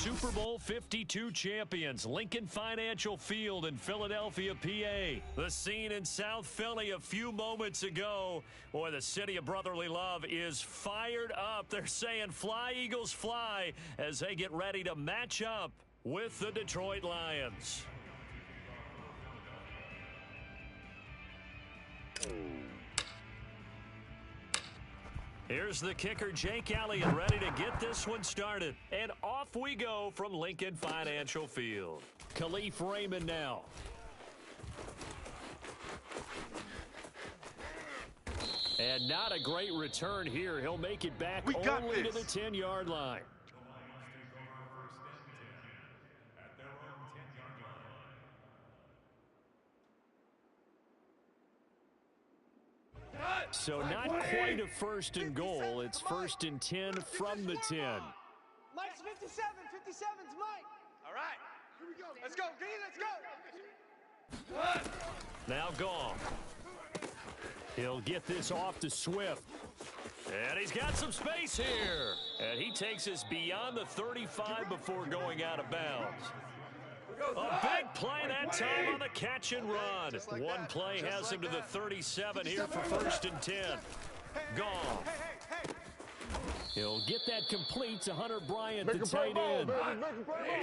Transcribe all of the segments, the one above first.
Super Bowl 52 champions, Lincoln Financial Field in Philadelphia, PA. The scene in South Philly a few moments ago. Boy, the city of brotherly love is fired up. They're saying, "Fly, Eagles, fly," as they get ready to match up with the Detroit Lions. Here's the kicker, Jake Elliott, ready to get this one started. And off we go from Lincoln Financial Field. Khalif Raymond now. And not a great return here. He'll make it back only to the 10-yard line. So not quite a first and goal. It's first and 10 from the 10. Mike's 57. 57's Mike. All right. Here we go. Let's go. Let's go. Now Goff. He'll get this off to Swift. And he's got some space here. And he takes us beyond the 35 before going out of bounds. A big play that time on the catch and run. One play has him to the 37 here for first and 10. Goff. He'll get that complete to Hunter Bryant, the tight end.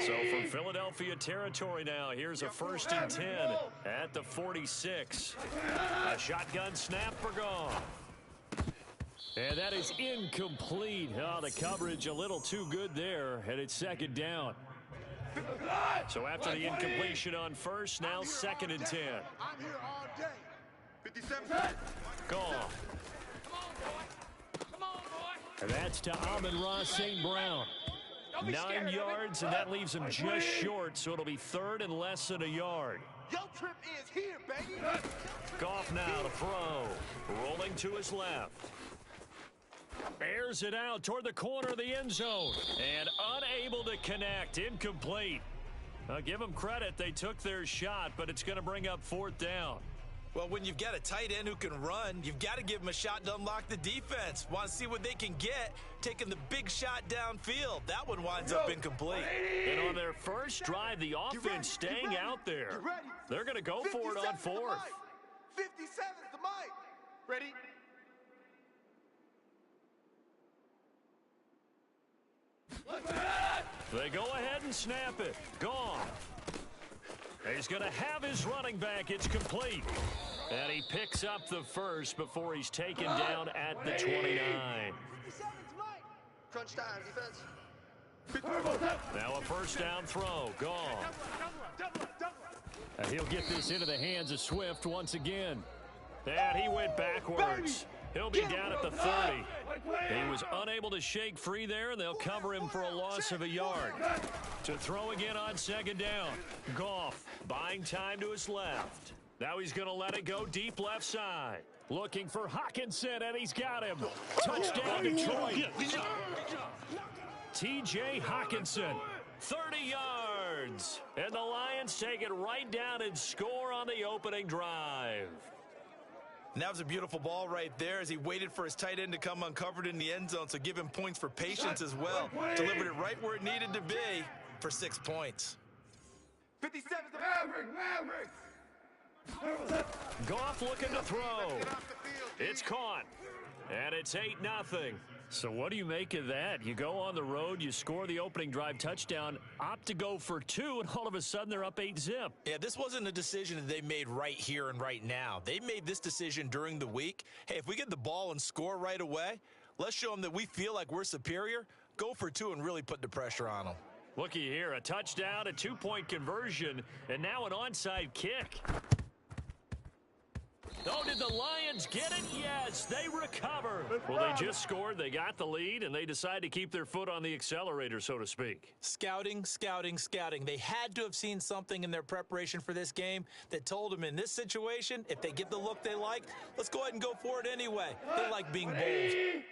So from Philadelphia territory now, here's a first and 10 at the 46. A shotgun snap for Goff. And that is incomplete. Oh, the coverage a little too good there, and it's second down. So after the incompletion on first, now second and 10. I'm here all day. 57. Goff. And that's to Amon-Ra St. Brown. 9 yards, and that leaves him just short, so it'll be third and less than a yard. Your trip is here, baby. Goff now to throw. Rolling to his left. Airs it out toward the corner of the end zone. And unable to connect. Incomplete. I'll give them credit. They took their shot, but it's going to bring up fourth down. Well, when you've got a tight end who can run, you've got to give him a shot to unlock the defense. Want to see what they can get, taking the big shot downfield. That one winds up incomplete. And on their first drive, the offense staying out there. They're going to go for it on fourth. 57's the Mike. Ready? They go ahead and snap it. Gone. He's going to have his running back. It's complete. And he picks up the first before he's taken down at the 29. 57's Mike. Crunch time, defense. Now a first down throw. Gone. And he'll get this into the hands of Swift once again. And he went backwards. He'll be down at the 30. He was unable to shake free there, and they'll cover him for a loss of a yard. To throw again on second down. Goff buying time to his left. Now he's going to let it go deep left side. Looking for Hockenson, and he's got him. Touchdown, Detroit. T.J. Hockenson, 30 yards. And the Lions take it right down and score on the opening drive. And that was a beautiful ball right there as he waited for his tight end to come uncovered in the end zone, so give him points for patience as well. Delivered it right where it needed to be for 6 points. 57's the Maverick. Goff looking to throw. It's caught. And it's 8-0. So what do you make of that? You go on the road, you score the opening drive touchdown, opt to go for 2, and all of a sudden they're up 8-zip. Yeah, this wasn't a decision that they made right here and right now. They made this decision during the week. Hey, if we get the ball and score right away, let's show them that we feel like we're superior. Go for 2 and really put the pressure on them. Looky here, a touchdown, a 2-point conversion, and now an onside kick. Oh, did the Lions get it? Yes, they recover. Well, they just scored, they got the lead, and they decide to keep their foot on the accelerator, so to speak. Scouting, scouting, scouting. They had to have seen something in their preparation for this game that told them in this situation, if they get the look they like, let's go ahead and go for it anyway. They like being bold.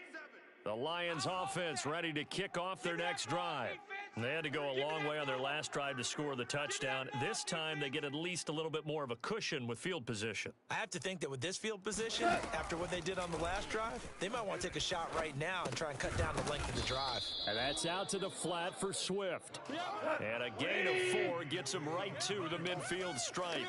The Lions offense ready to kick off their next drive. They had to go a long way on their last drive to score the touchdown. This time, they get at least a little bit more of a cushion with field position. I have to think that with this field position, after what they did on the last drive, they might want to take a shot right now and try and cut down the length of the drive. And that's out to the flat for Swift. And a gain of 4 gets him right to the midfield stripe.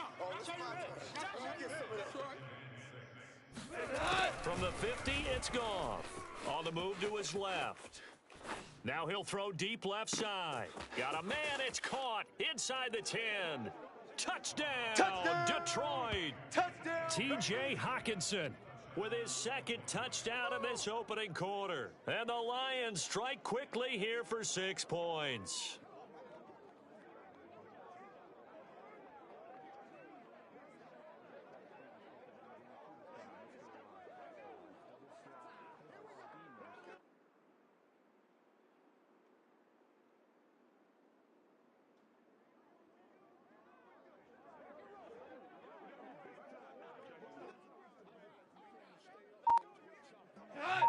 From the 50, it's Goff. On the move to his left. Now he'll throw deep left side. Got a man, it's caught inside the 10. Touchdown, Touchdown! Detroit. Touchdown! T.J. Hockenson with his second touchdown in this opening quarter. And the Lions strike quickly here for 6 points.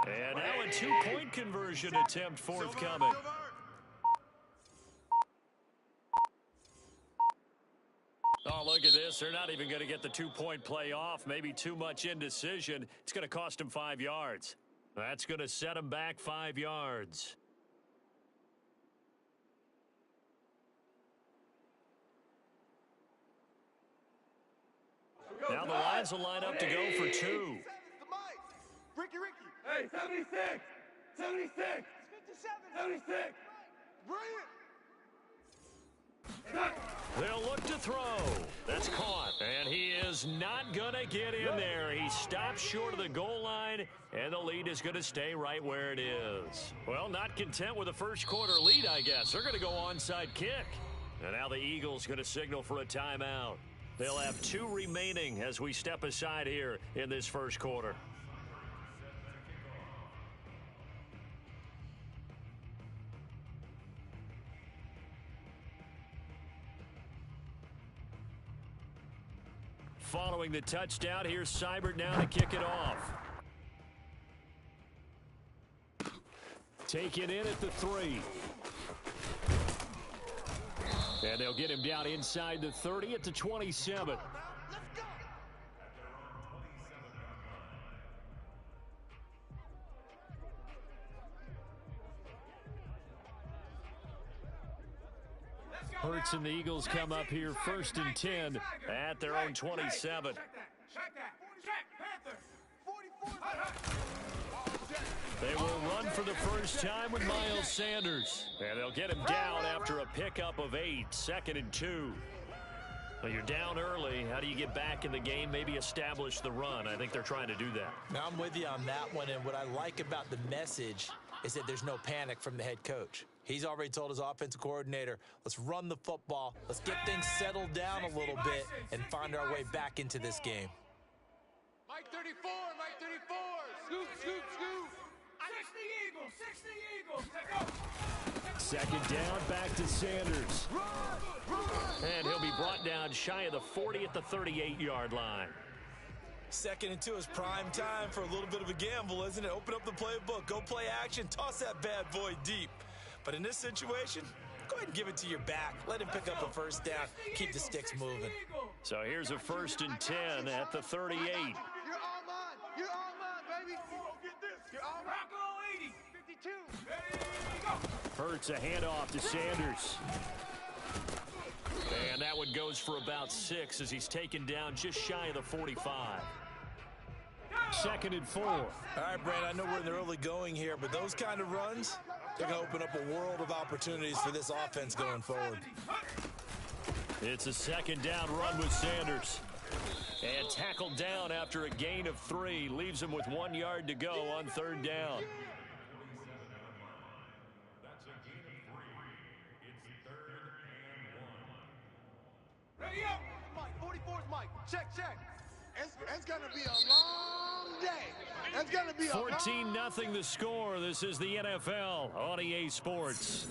And now a 2-point conversion attempt forthcoming. Oh, look at this. They're not even going to get the 2-point play off. Maybe too much indecision. It's going to cost them 5 yards. That's going to set them back 5 yards. Now the Lions will line up to go for 2. Ricky. Hey, 76! 76! 57. 76! Brilliant! They'll look to throw. That's caught. And he is not going to get in there. He stops short of the goal line, and the lead is going to stay right where it is. Well, not content with a first quarter lead, I guess. They're going to go onside kick. And now the Eagles going to signal for a timeout. They'll have 2 remaining as we step aside here in this first quarter. Following the touchdown, here's Seibert now to kick it off. Taken in at the 3. And they'll get him down inside the 30 at the 27. Hurts and the Eagles come up here 1st and 10 at their own 27. They will run for the first time with Miles Sanders. And they'll get him down after a pickup of 8, 2nd and 2. Well, you're down early. How do you get back in the game, maybe establish the run? I think they're trying to do that. Now, I'm with you on that one, and what I like about the message is that there's no panic from the head coach. He's already told his offensive coordinator, let's run the football, let's get things settled down a little bit and find our way back into this game. Mike 34, Mike 34. Scoop, scoop, scoop. 60 Eagles, 60 Eagles. Second down, back to Sanders. And he'll be brought down shy of the 40 at the 38-yard line. 2nd and 2 is prime time for a little bit of a gamble, isn't it? Open up the playbook, go play action, toss that bad boy deep. But in this situation, go ahead and give it to your back. Let him pick up a first down. Keep the sticks moving. So here's a 1st and 10 at the 38. You're all mine. You're all mine, baby. Get this. You're all mine. Rocco 80. 52. Ready, go. Hurts a handoff to Sanders. And that one goes for about 6 as he's taken down just shy of the 45. 2nd and 4. All right, Brand, I know we're in the early going here, but those kind of runs, they're going to open up a world of opportunities for this offense going forward. It's a 2nd down run with Sanders. And tackled down after a gain of 3. Leaves him with 1 yard to go on 3rd down. Ready up. Mike, 44's Mike. Check. It's going to be a long day. It's going to be a 14-0 the score. This is the NFL on EA Sports.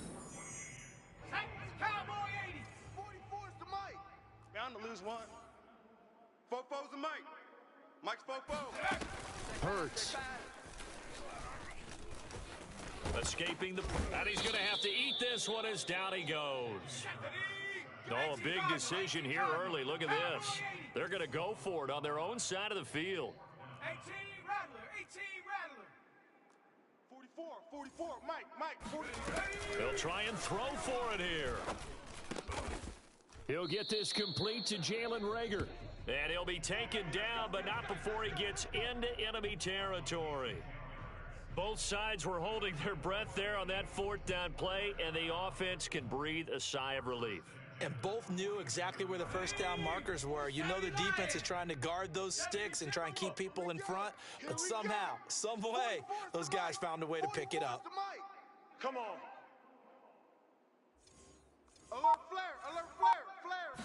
Cowboy 80. 44's to Mike. Bound to lose one. 44's to Mike. Mike's 44. Hurts. Escaping the... And he's going to have to eat this one as down he goes. Oh, a big decision here early. Look at this. They're going to go for it on their own side of the field. 18 Rattler, 18 Rattler. 44, Mike, 44. He'll try and throw for it here. He'll get this complete to Jalen Reagor. And he'll be taken down, but not before he gets into enemy territory. Both sides were holding their breath there on that fourth down play, and the offense can breathe a sigh of relief. And both knew exactly where the first down markers were. You know the defense is trying to guard those sticks and try and keep people in front, but somehow, some way, those guys found a way to pick it up. Come on. Alert flare,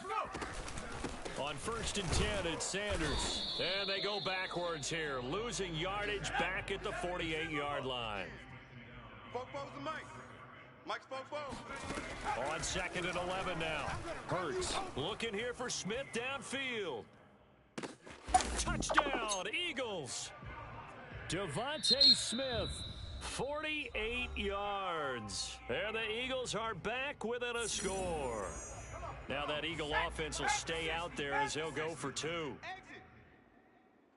Go. On 1st and 10, it's Sanders. And they go backwards here, losing yardage back at the 48-yard line. Fofo's the Mike. Mike's Fofo. On 2nd and 11 now. Hurts looking here for Smith downfield. Touchdown, Eagles. Devontae Smith, 48 yards. And the Eagles are back within a score. Now that Eagle offense will stay out there as he'll go for 2. Exit.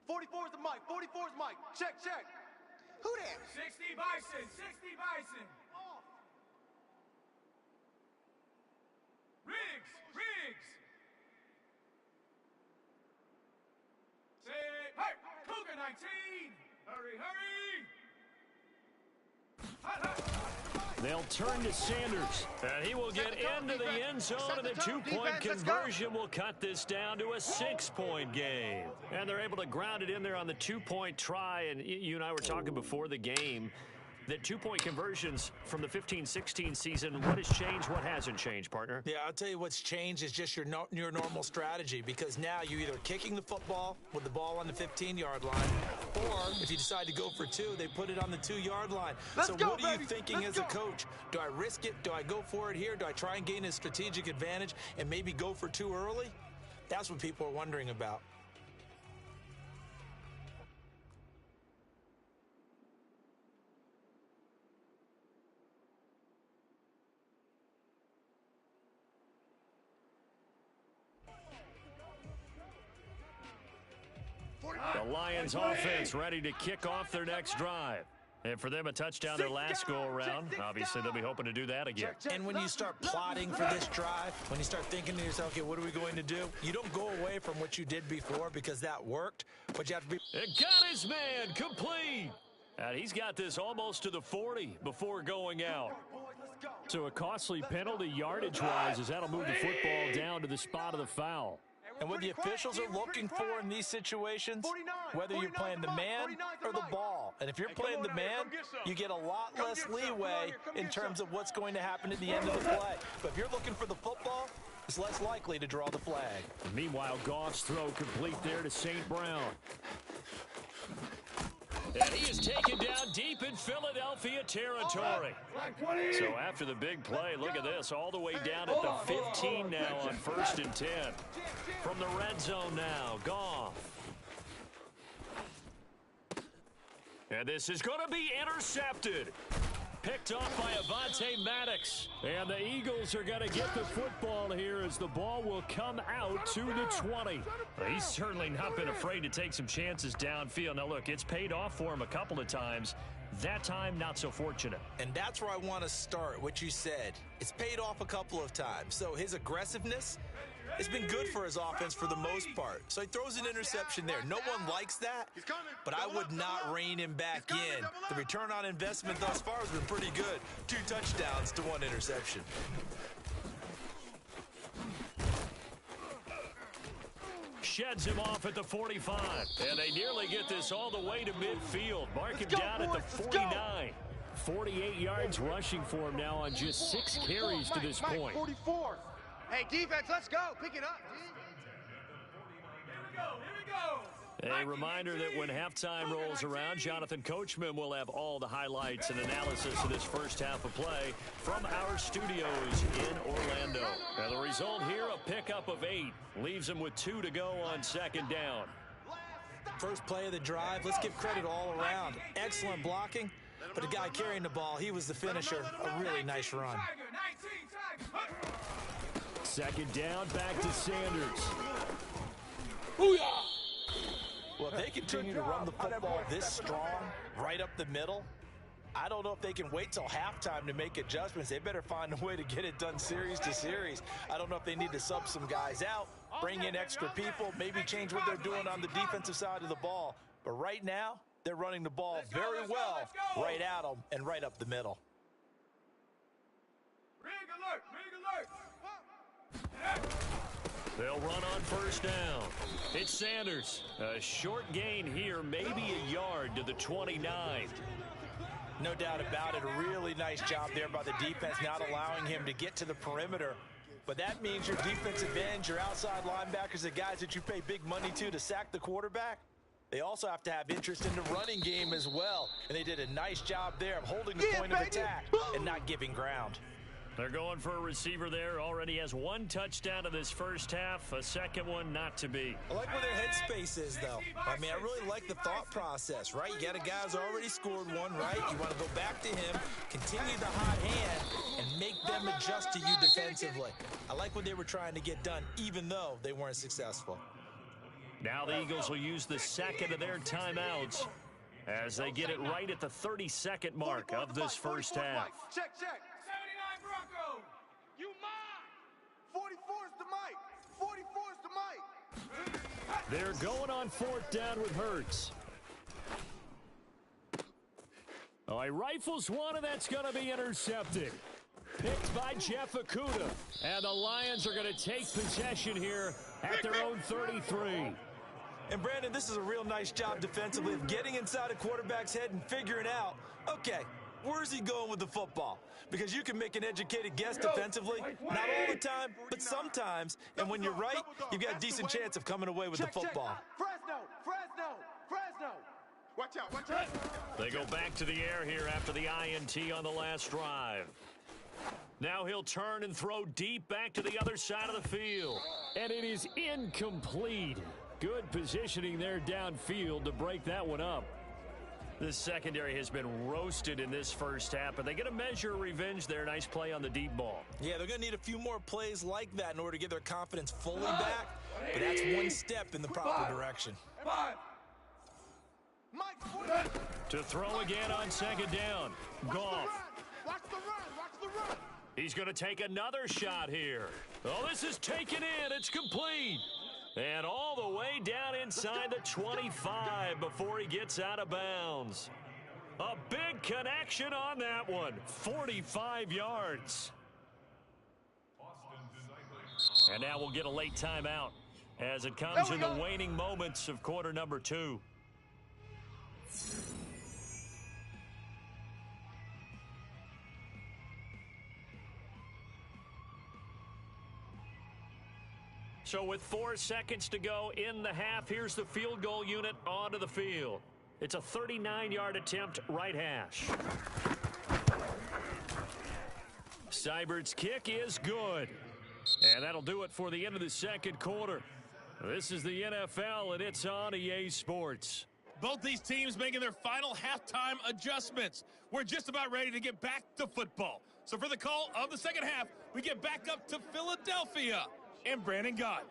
44's the Mike. 44's Mike. Check. Who that? 60 Bison, 60 Bison. Off. Riggs. Say, hey, Cougar 19. Hurry. They'll turn to Sanders, and he will get into the end zone, and the 2-point conversion will cut this down to a 6-point game. And they're able to ground it in there on the 2-point try, and you and I were talking before the game that 2-point conversions from the 15-16 season, what has changed, what hasn't changed, partner? Yeah, I'll tell you what's changed is just your normal strategy, because now you're either kicking the football with the ball on the 15-yard line, or if you decide to go for 2, they put it on the 2-yard line. So what are you thinking as a coach? Do I risk it? Do I go for it here? Do I try and gain a strategic advantage and maybe go for 2 early? That's what people are wondering about. The Lions offense ready to kick off their next drive. And for them, a touchdown their last go-around. Obviously, they'll be hoping to do that again. And when you start plotting for this drive, when you start thinking to yourself, okay, what are we going to do? You don't go away from what you did before because that worked, but you have to be... It got his man complete. And he's got this almost to the 40 before going out. So a costly penalty yardage-wise as that'll move the football down to the spot of the foul. And what the officials are looking for in these situations, whether you're playing the man or the ball. And if you're playing the man, you get a lot less leeway in terms of what's going to happen at the end of the play. But if you're looking for the football, it's less likely to draw the flag. Meanwhile, Goff's throw complete there to St. Brown. And he is taken down deep in Philadelphia territory. So after the big play, look at this, all the way down at the 15 now on 1st and 10. From the red zone now, Goff. And this is going to be intercepted. Picked off by Avonte Maddox. And the Eagles are going to get the football here as the ball will come out to the 20. He's certainly not been afraid to take some chances downfield. Now, look, it's paid off for him a couple of times. That time, not so fortunate. And that's where I want to start, what you said. It's paid off a couple of times. So his aggressiveness has been good for his offense for the most part. So he throws an interception there. No one likes that, but I would not rein him back in. The return on investment thus far has been pretty good. 2 touchdowns to 1 interception. Sheds him off at the 45. And they nearly get this all the way to midfield. Mark him down at the 49. 48 yards rushing for him now on just 6 carries to this point. 44. Hey, defense, let's go. Pick it up. Here we go. A reminder that when halftime rolls around, Jonathan Coachman will have all the highlights and analysis of this first half of play from our studios in Orlando. And the result here, a pickup of 8. Leaves him with 2 to go on 2nd down. First play of the drive, let's give credit all around. Excellent blocking. but the guy carrying the ball, he was the finisher. A really nice run. Tiger, 19 Tiger. Second down, back to Sanders. Well, if they continue to run the football this strong, right up the middle, I don't know if they can wait till halftime to make adjustments. They better find a way to get it done series to series. I don't know if they need to sub some guys out, bring in extra people, maybe change what they're doing on the defensive side of the ball. But right now, they're running the ball very well right at them and right up the middle. Rig alert, rig alert. They'll run on first down. It's Sanders. A short gain here, maybe a yard to the 29. No doubt about it. A really nice job there by the defense, not allowing him to get to the perimeter. But that means your defensive ends, your outside linebackers, the guys that you pay big money to sack the quarterback, they also have to have interest in the running game as well. And they did a nice job there of holding the point of attack and not giving ground. They're going for a receiver there. Already has one touchdown in this first half. A second one not to be. I like where their headspace is, though. I mean, I really like the thought process, right? You got a guy who's already scored one, right? You want to go back to him, continue the hot hand, and make them adjust to you defensively. I like what they were trying to get done, even though they weren't successful. Now the Eagles will use the second of their timeouts as they get it right at the 32nd mark of this first half. Check, check. 79 Broncos. You mine. 44's the mic. 44's the mic. They're going on fourth down with Hurts. Oh, he rifles one, and that's going to be intercepted. Picked by Jeff Okudah. And the Lions are going to take possession here at their own 33. And, Brandon, this is a real nice job defensively of getting inside a quarterback's head and figuring out, okay, where's he going with the football? Because you can make an educated guess defensively, not all the time, but sometimes. And when you're right, you've got a decent chance of coming away with the football. Fresno. Watch out, watch out. They go back to the air here after the INT on the last drive. Now he'll turn and throw deep back to the other side of the field. And it is incomplete. Good positioning there downfield to break that one up. The secondary has been roasted in this first half, but they get a measure of revenge there. Nice play on the deep ball. Yeah, they're going to need a few more plays like that in order to get their confidence fully back. But that's one step in the proper direction. To throw again on second down. Goff. Watch the run. He's going to take another shot here. Oh, this is taken in. It's complete. And all the way down inside the 25 before he gets out of bounds. A big connection on that one. 45 yards. And now we'll get a late timeout as it comes in the waning moments of quarter number 2. So with 4 seconds to go in the half, here's the field goal unit onto the field. It's a 39-yard attempt, right hash. Seibert's kick is good. And that'll do it for the end of the second quarter. This is the NFL, and it's on EA Sports. Both these teams making their final halftime adjustments. We're just about ready to get back to football. So for the call of the second half, we get back up to Philadelphia and Brandon Gaudin.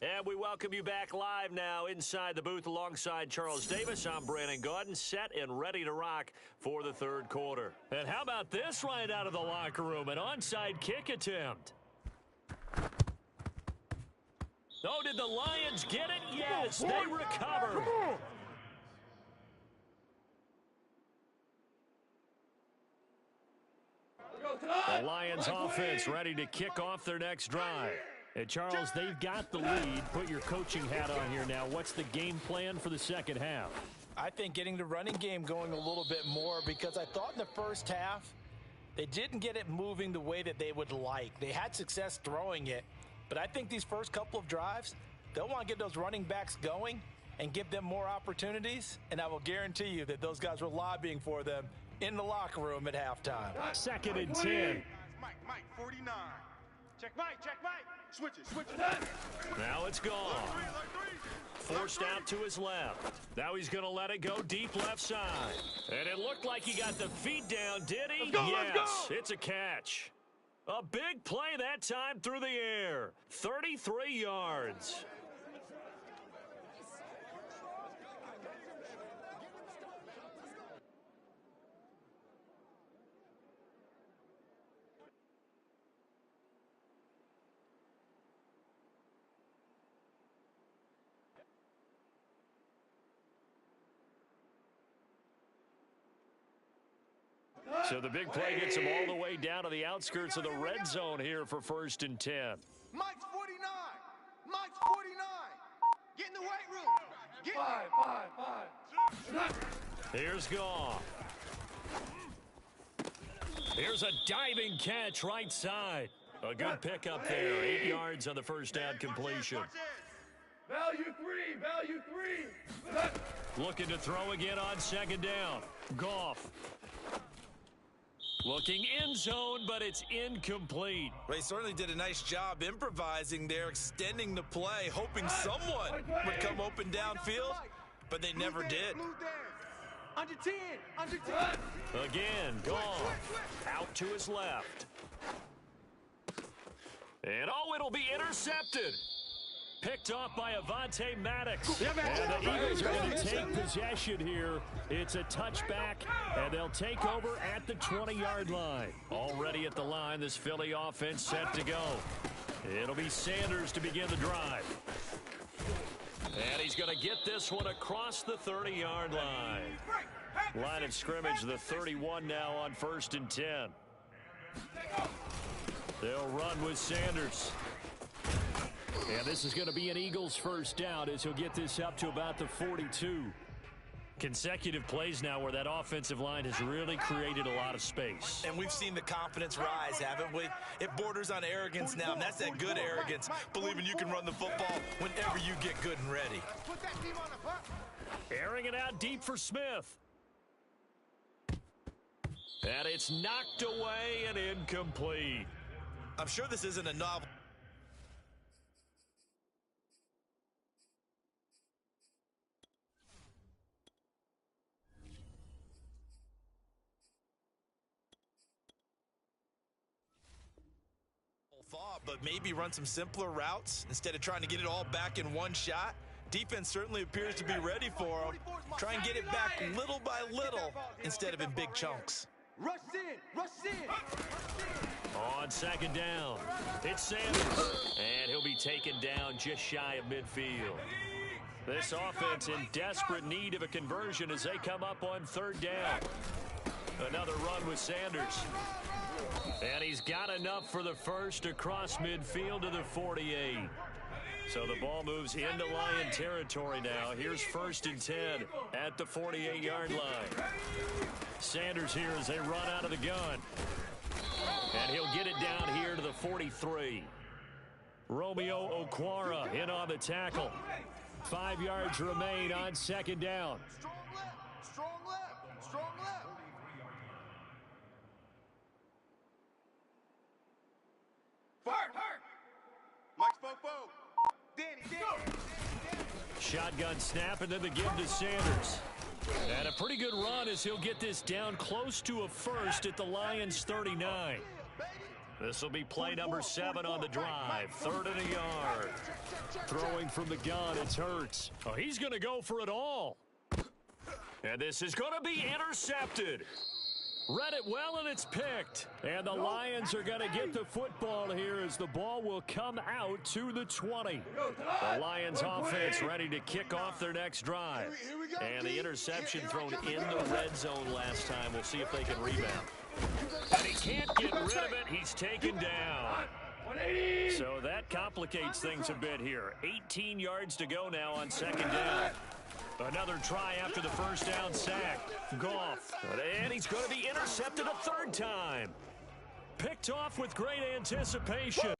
And we welcome you back live now inside the booth alongside Charles Davis. I'm Brandon Gaudin, set and ready to rock for the third quarter. And how about this right out of the locker room? An onside kick attempt. Oh, did the Lions get it? Yes, they recovered. The Lions offense ready to kick off their next drive. And Charles, they've got the lead. Put your coaching hat on here now. What's the game plan for the second half? I think getting the running game going a little bit more, because I thought in the first half they didn't get it moving the way that they would like. They had success throwing it, but I think these first couple of drives, they'll want to get those running backs going and give them more opportunities, and I will guarantee you that those guys were lobbying for them in the locker room at halftime. Second and 10. Mike, 49. Check Mike, check Mike. Switch it, switch it. Now it's gone. Forced out to his left. Now he's going to let it go deep left side. And it looked like he got the feet down, did he? Yes, it's a catch. A big play that time through the air. 33 yards. So the big play gets him all the way down to the outskirts of the red zone here for 1st and 10. Mike's 49. Mike's 49. Get in the weight room. Get Five. Here's Goff. Here's a diving catch right side. A good pickup there. 8 yards on the first down completion. Value three. Looking to throw again on 2nd down. Goff. Looking end zone, but it's incomplete. They certainly did a nice job improvising there, extending the play, hoping someone would come open downfield, but they never did. Under 10. Under 10. Again, Goff. Out to his left. And it'll be intercepted. Picked off by Avonte Maddox. And the Eagles are going to take possession here. It's a touchback, and they'll take over at the 20-yard line. Already at the line, this Philly offense set to go. It'll be Sanders to begin the drive. And he's going to get this one across the 30-yard line. Line of scrimmage, the 31 now on 1st and 10. They'll run with Sanders. And this is going to be an Eagles first down as he'll get this up to about the 42. Consecutive plays now where that offensive line has really created a lot of space. And we've seen the confidence rise, haven't we? It borders on arrogance now, and that's that good arrogance, believing you can run the football whenever you get good and ready. Put that team on the butt. Airing it out deep for Smith. And it's knocked away and incomplete. I'm sure this isn't a novel. Thought, but maybe run some simpler routes instead of trying to get it all back in one shot. Defense certainly appears to be ready for him. Try and get it back little by little instead of in big chunks. Rush in. On 2nd down, it's Sanders, and he'll be taken down just shy of midfield. This offense in desperate need of a conversion as they come up on 3rd down. Another run with Sanders. And he's got enough for the first across midfield to the 48. So the ball moves into Lion territory now. Here's 1st and 10 at the 48-yard line. Sanders here as they run out of the gun. And he'll get it down here to the 43. Romeo Okwara in on the tackle. 5 yards remain on 2nd down. Strong left. Hurt. Mike's Fofo. Danny. Shotgun snap and then the give to Sanders. And a pretty good run as he'll get this down close to a first at the Lions 39. This will be play number 7 on the drive. 3rd and a yard. Throwing from the gun, it's Hurts. Oh, he's going to go for it all. And this is going to be intercepted. Read it well, and it's picked. And the Lions are going to get the football here as the ball will come out to the 20. The Lions offense ready to kick off their next drive. And the interception thrown in the red zone last time. We'll see if they can rebound. And he can't get rid of it. He's taken down. So that complicates things a bit here. 18 yards to go now on 2nd down. Another try after the first down sack. Goff. And he's going to be intercepted a 3rd time. Picked off with great anticipation.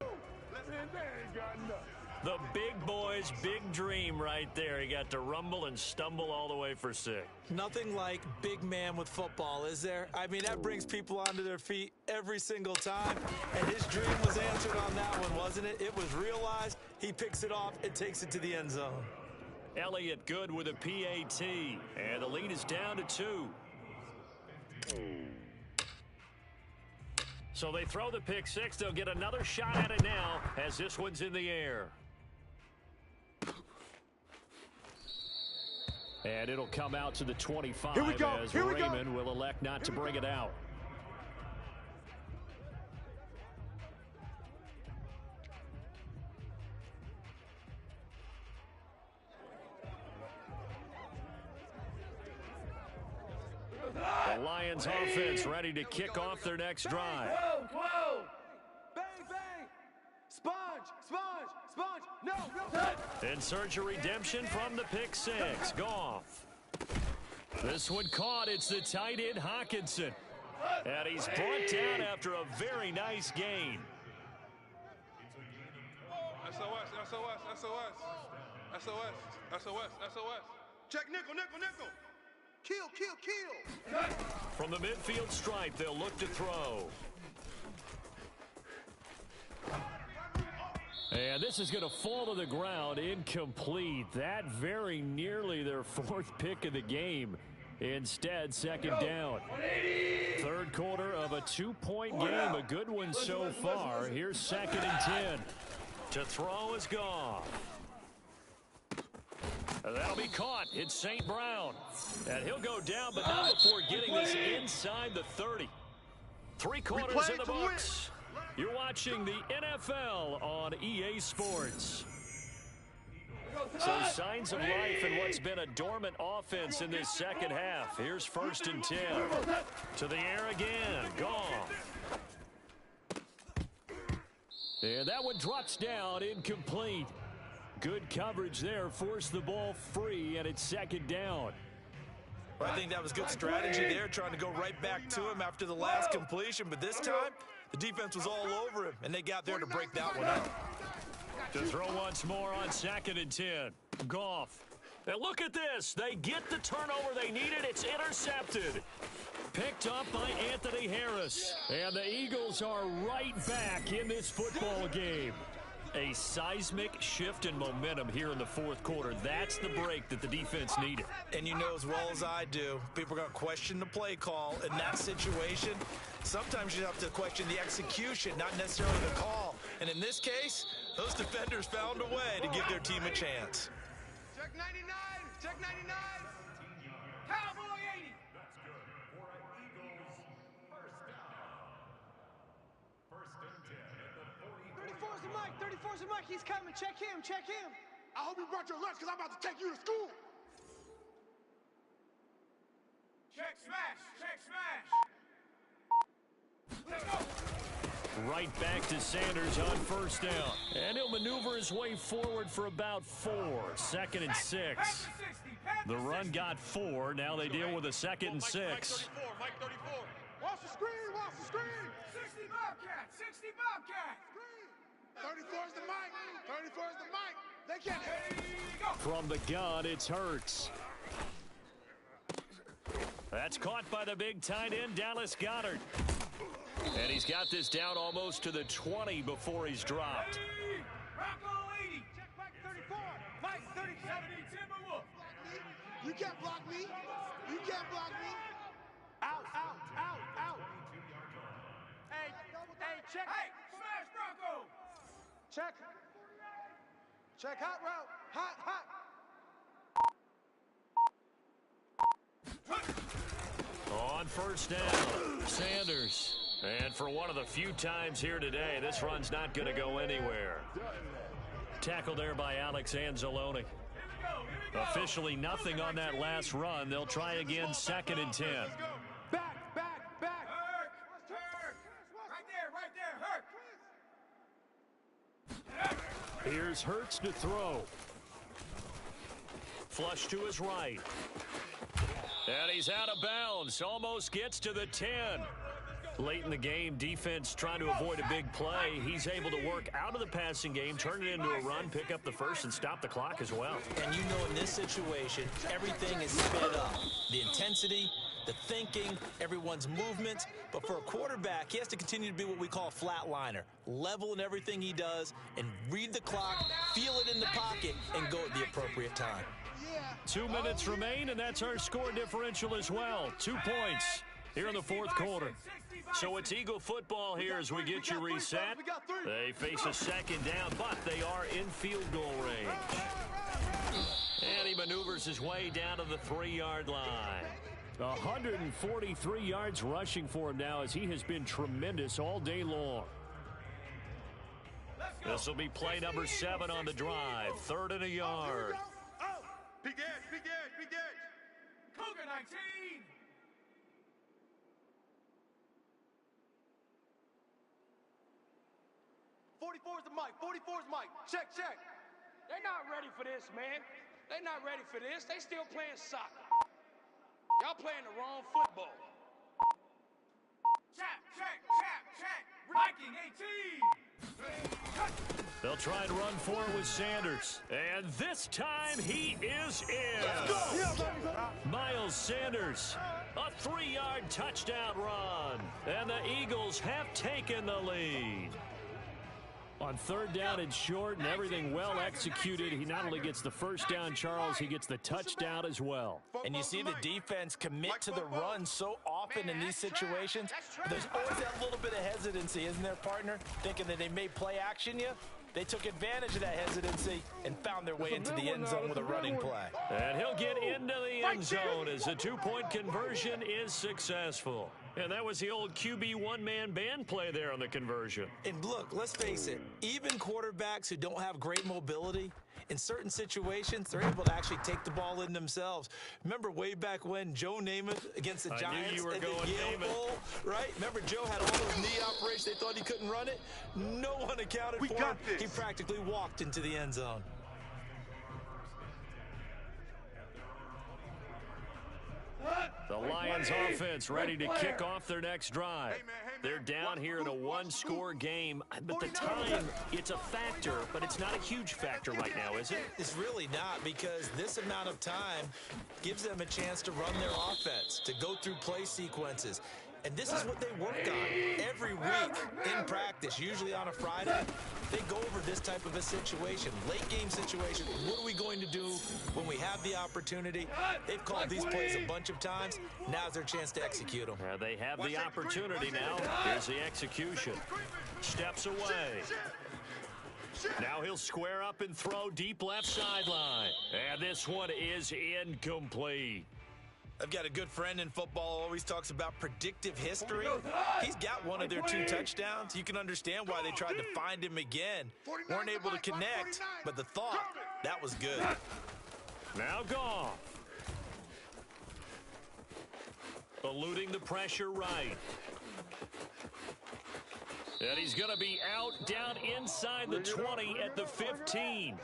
The big boy's big dream right there. He got to rumble and stumble all the way for 6. Nothing like big man with football, is there? I mean, that brings people onto their feet every single time. And his dream was answered on that one, wasn't it? It was realized. He picks it off and takes it to the end zone. Elliott good with a PAT. And the lead is down to 2. So they throw the pick 6. They'll get another shot at it now as this one's in the air. And it'll come out to the 25 as Raymond will elect not to bring it out. The Lions offense ready to kick off their next drive. Whoa! Bang, bang. Sponge, sponge, sponge. No. Insert your redemption from the pick 6. Goff. This one caught. It's the tight end Hockenson. And he's brought down after a very nice gain. SOS. Check nickel. Kill. From the midfield stripe, they'll look to throw. And this is going to fall to the ground, incomplete. That very nearly their 4th pick of the game. Instead, 2nd down. 3rd quarter of a 2-point game. A good one so far. Here's 2nd and 10. To throw is gone. That'll be caught. It's St. Brown. And he'll go down, but not before getting this inside the 30. 3 quarters in the books. You're watching the NFL on EA Sports. So signs of life in what's been a dormant offense in this second half. Here's 1st and 10. To the air again. Gone. And that one drops down, incomplete. Good coverage there, forced the ball free, and it's 2nd down. I think that was good strategy there, trying to go right back to him after the last completion. But this time, the defense was all over him, and they got there to break that one up. To throw once more on 2nd and 10. Goff. And look at this. They get the turnover they needed. It's intercepted. Picked up by Anthony Harris. And the Eagles are right back in this football game. A seismic shift in momentum here in the 4th quarter. That's the break that the defense needed. And you know as well as I do, people are going to question the play call in that situation. Sometimes you have to question the execution, not necessarily the call. And in this case, those defenders found a way to give their team a chance. Check 99. Check 99. Cowboy 80. 34's the mic. 34's the mic. He's coming. Check him. I hope you brought your lunch because I'm about to take you to school. Check smash. Let's go. Right back to Sanders on 1st down. And he'll maneuver his way forward for about 4. 2nd and 6. The run got 4. Now they deal with a 2nd and 6. Mike 34. Watch the screen. 60 Bobcat. 34's the mic. 34's the mic. They can't. From the gun, it's Hurts. That's caught by the big tight end, Dallas Goedert. And he's got this down almost to the 20 before he's dropped. Rocco 80. Check back 34. Mike 37. Timberwolf. You can't block me. Out. Hey, check. Hey, smash Bronco. Check hot route. Hot. On 1st down, Sanders. And for one of the few times here today, this run's not going to go anywhere. Tackled there by Alex Anzalone. Officially nothing on that last run. They'll try again, 2nd and 10. Back. Hurt. Right there, Hurt. Here's Hurts to throw. Flush to his right. And he's out of bounds. Almost gets to the 10. Late in the game, defense trying to avoid a big play. He's able to work out of the passing game, turn it into a run, pick up the first, and stop the clock as well. And you know in this situation, everything is sped up. The intensity, the thinking, everyone's movement. But for a quarterback, he has to continue to be what we call a flatliner. Level in everything he does and read the clock, feel it in the pocket, and go at the appropriate time. 2 minutes remain, and that's our score differential as well. 2 points here in the fourth quarter. So it's Eagle football here as we get you reset. They face a second down, but they are in field goal range. And he maneuvers his way down to the 3-yard line. 143 yards rushing for him now as he has been tremendous all day long. This will be play number 7 on the drive. 3rd and a yard. Big edge, big edge, big edge. Cougar 19. '44's the mic, 44's mic. Check, check. They're not ready for this, man. They're not ready for this. They still playing soccer. Y'all playing the wrong football. Check, check, check, check. Viking 18. They'll try and run for it with Sanders. And this time he is in. Miles Sanders, a 3-yard touchdown run. And the Eagles have taken the lead. On 3rd down and short and everything well executed, he not only gets the first down, Charles, he gets the touchdown as well. And you see the defense commit to the run so often in these situations. There's always that little bit of hesitancy, isn't there, partner? Thinking that they may play action you. They took advantage of that hesitancy and found their way into the end zone with a running play. And he'll get into the end zone as the 2-point conversion is successful. And that was the old QB one-man band play there on the conversion. And look, let's face it, even quarterbacks who don't have great mobility, in certain situations, they're able to actually take the ball in themselves. Remember way back when Joe Namath against the Giants knew you were at going the Yale Namath. Bowl, right? Remember Joe had all those knee operations. They thought he couldn't run it. No one accounted for him. He practically walked into the end zone. The Lions offense ready to kick off their next drive. They're down here in a 1-score game, but the time, it's a factor, but it's not a huge factor right now, is it? It's really not, because this amount of time gives them a chance to run their offense, to go through play sequences. And this is what they work on every week in practice, usually on a Friday. They go over this type of a situation, late game situation. What are we going to do when we have the opportunity? They've called these plays a bunch of times. Now's their chance to execute them. They have the opportunity now. Here's the execution. Steps away. Now he'll square up and throw deep left sideline. And this one is incomplete. I've got a good friend in football, always talks about predictive history. He's got one of their 2 touchdowns. You can understand why they tried to find him again. Weren't able to connect, but the thought, that was good. Now Goff. Eluding the pressure right. And he's going to be out down inside the 20 at the 15.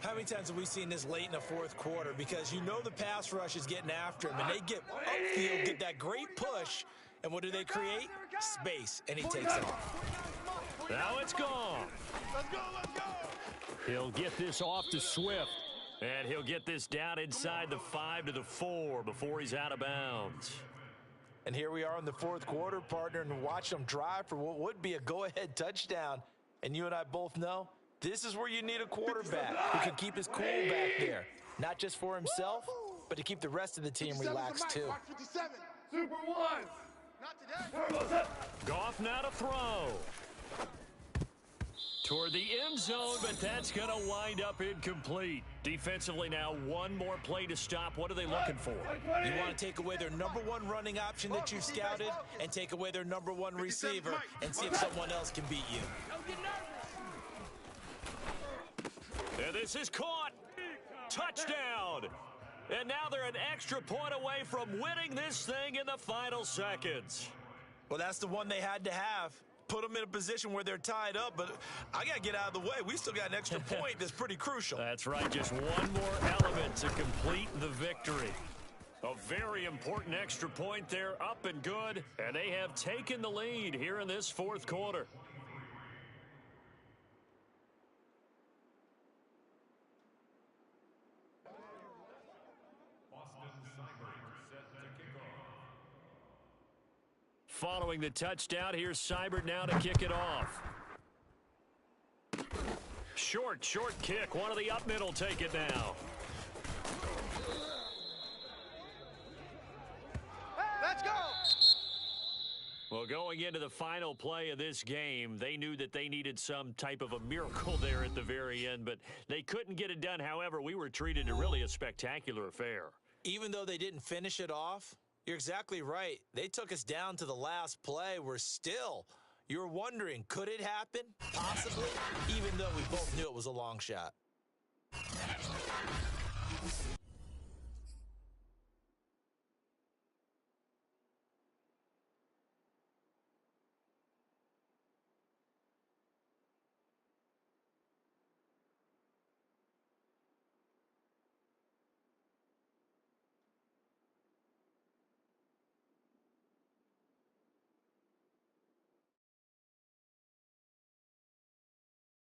How many times have we seen this late in the fourth quarter? Because you know the pass rush is getting after him, and they get upfield, get that great push, and what do they create? Space, and he takes off. Now it's gone. Let's go, let's go. He'll get this off to Swift, and he'll get this down inside the 5 to the 4 before he's out of bounds. And here we are in the fourth quarter, partner, and watch them drive for what would be a go-ahead touchdown. And you and I both know this is where you need a quarterback who can keep his cool back there, not just for himself, but to keep the rest of the team relaxed too. Watch 57. Super 1. Not today. Goff now to throw. Toward the end zone, but that's going to wind up incomplete. Defensively now, one more play to stop. What are they looking for? You want to take away their number 1 running option that you've scouted and take away their number 1 receiver and see if someone else can beat you. And this is caught. Touchdown. And now they're an extra point away from winning this thing in the final seconds. Well, that's the one they had to have. Put them in a position where they're tied up, but I got to get out of the way. We still got an extra point that's pretty crucial. That's right. Just one more element to complete the victory. A very important extra point there, up and good, and they have taken the lead here in this fourth quarter. Following the touchdown, here's Seibert now to kick it off. Short kick. One of the up middle take it now. Let's go! Well, going into the final play of this game, they knew that they needed some type of a miracle there at the very end, but they couldn't get it done. However, we were treated to really a spectacular affair. Even though they didn't finish it off, you're exactly right. They took us down to the last play. You're wondering, could it happen? Possibly, even though we both knew it was a long shot.